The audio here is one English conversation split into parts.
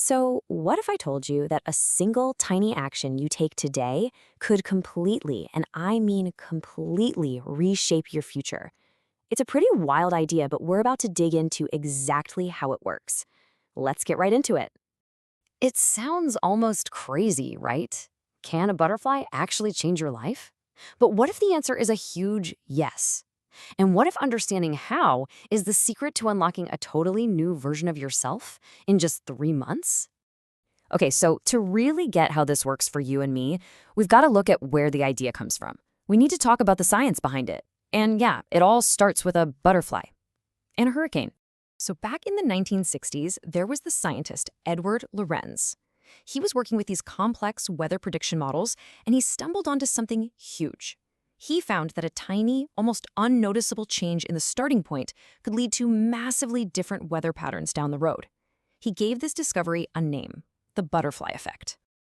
So, what if I told you that a single tiny action you take today could completely, and I mean completely, reshape your future? It's a pretty wild idea, but we're about to dig into exactly how it works. Let's get right into it. It sounds almost crazy, right? Can a butterfly actually change your life? But what if the answer is a huge yes? And what if understanding how is the secret to unlocking a totally new version of yourself in just 3 months? Okay, so to really get how this works for you and me, we've got to look at where the idea comes from. We need to talk about the science behind it. And yeah, it all starts with a butterfly and a hurricane. So back in the 1960s, there was the scientist Edward Lorenz. He was working with these complex weather prediction models, and he stumbled onto something huge. He found that a tiny, almost unnoticeable change in the starting point could lead to massively different weather patterns down the road. He gave this discovery a name: the butterfly effect.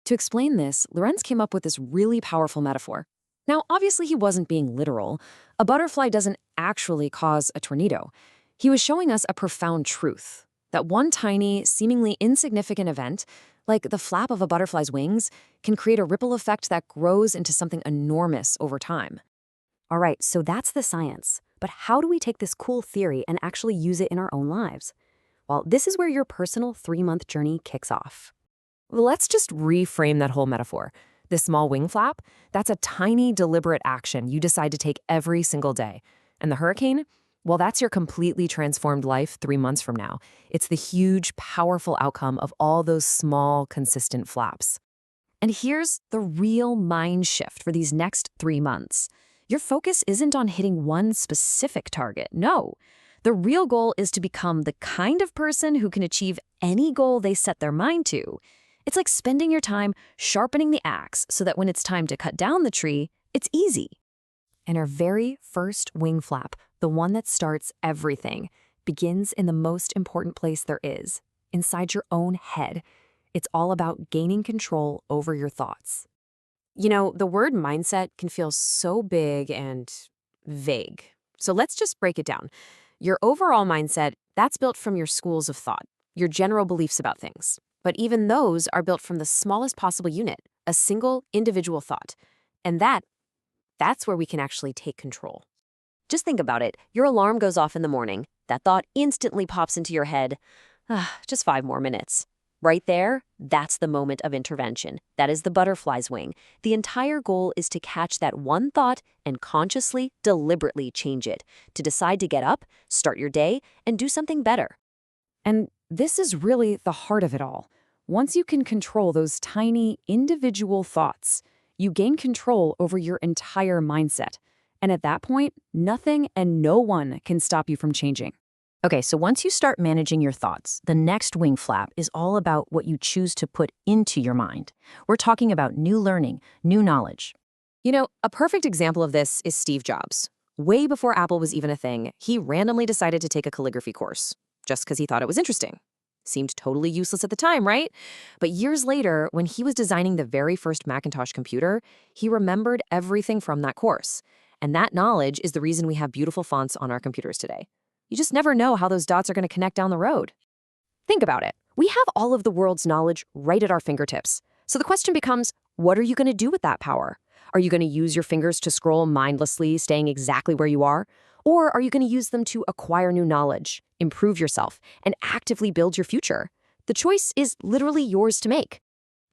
To explain this, Lorenz came up with this really powerful metaphor. Now, obviously, he wasn't being literal. A butterfly doesn't actually cause a tornado. He was showing us a profound truth, that one tiny, seemingly insignificant event, like the flap of a butterfly's wings, can create a ripple effect that grows into something enormous over time. All right, so that's the science. But how do we take this cool theory and actually use it in our own lives? Well, this is where your personal 3-month journey kicks off. Let's just reframe that whole metaphor. This small wing flap, that's a tiny, deliberate action you decide to take every single day. And the hurricane? Well, that's your completely transformed life 3 months from now. It's the huge, powerful outcome of all those small, consistent flaps. And here's the real mind shift for these next 3 months. Your focus isn't on hitting one specific target. No. The real goal is to become the kind of person who can achieve any goal they set their mind to. It's like spending your time sharpening the axe so that when it's time to cut down the tree, it's easy. And our very first wing flap, the one that starts everything, begins in the most important place there is, inside your own head. It's all about gaining control over your thoughts. You know, the word mindset can feel so big and vague. So let's just break it down. Your overall mindset, that's built from your schools of thought, your general beliefs about things. But even those are built from the smallest possible unit, a single individual thought. And that's where we can actually take control. Just think about it. Your alarm goes off in the morning. That thought instantly pops into your head. Just 5 more minutes. Right there, that's the moment of intervention. That is the butterfly's wing. The entire goal is to catch that one thought and consciously, deliberately change it, to decide to get up, start your day, and do something better. And this is really the heart of it all. Once you can control those tiny, individual thoughts, you gain control over your entire mindset. And at that point, nothing and no one can stop you from changing. Okay, so once you start managing your thoughts, the next wing flap is all about what you choose to put into your mind. We're talking about new learning, new knowledge. You know, a perfect example of this is Steve Jobs. Way before Apple was even a thing, he randomly decided to take a calligraphy course, just because he thought it was interesting. Seemed totally useless at the time, right? But years later, when he was designing the very first Macintosh computer, he remembered everything from that course. And that knowledge is the reason we have beautiful fonts on our computers today. You just never know how those dots are going to connect down the road. Think about it. We have all of the world's knowledge right at our fingertips. So the question becomes, what are you going to do with that power? Are you going to use your fingers to scroll mindlessly, staying exactly where you are? Or are you going to use them to acquire new knowledge, improve yourself, and actively build your future? The choice is literally yours to make.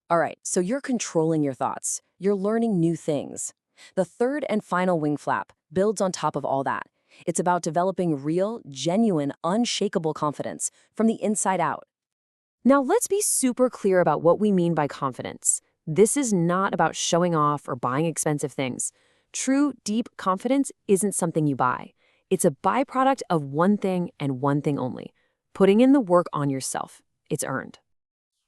All right, so you're controlling your thoughts. You're learning new things. The third and final wing flap builds on top of all that. It's about developing real, genuine, unshakable confidence from the inside out. Now, let's be super clear about what we mean by confidence. This is not about showing off or buying expensive things. True, deep confidence isn't something you buy. It's a byproduct of one thing and one thing only: putting in the work on yourself. It's earned.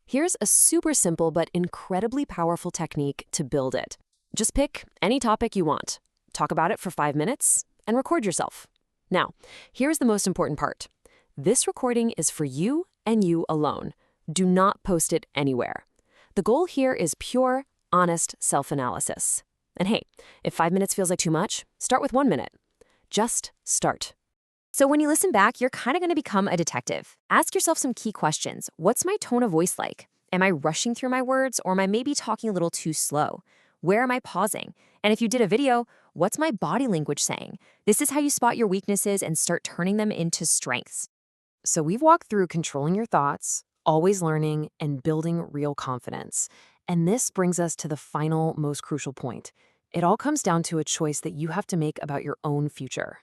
Here's a super simple but incredibly powerful technique to build it. Just pick any topic you want, talk about it for 5 minutes, and record yourself. Now, here's the most important part. This recording is for you and you alone. Do not post it anywhere. The goal here is pure, honest self-analysis. And hey, if 5 minutes feels like too much, start with 1 minute. Just start. So when you listen back, you're kind of going to become a detective. Ask yourself some key questions. What's my tone of voice like? Am I rushing through my words, or am I maybe talking a little too slow? Where am I pausing? And if you did a video, what's my body language saying? This is how you spot your weaknesses and start turning them into strengths. So we've walked through controlling your thoughts, always learning, and building real confidence. And this brings us to the final, most crucial point. It all comes down to a choice that you have to make about your own future.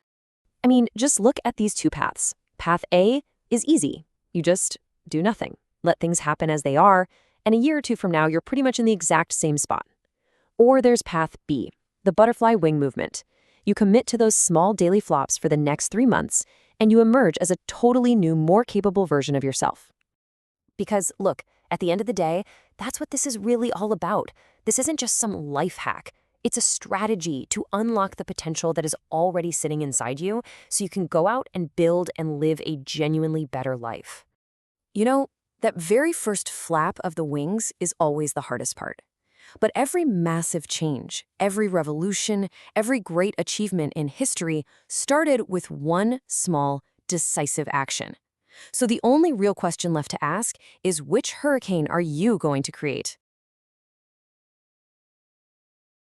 I mean, just look at these two paths. Path A is easy. You just do nothing, let things happen as they are, and a year or two from now, you're pretty much in the exact same spot. Or there's path B, the butterfly wing movement. You commit to those small daily flops for the next 3 months, and you emerge as a totally new, more capable version of yourself. Because, look, at the end of the day, that's what this is really all about. This isn't just some life hack. It's a strategy to unlock the potential that is already sitting inside you so you can go out and build and live a genuinely better life. You know, that very first flap of the wings is always the hardest part. But every massive change, every revolution, every great achievement in history started with one small, decisive action. So the only real question left to ask is, which hurricane are you going to create?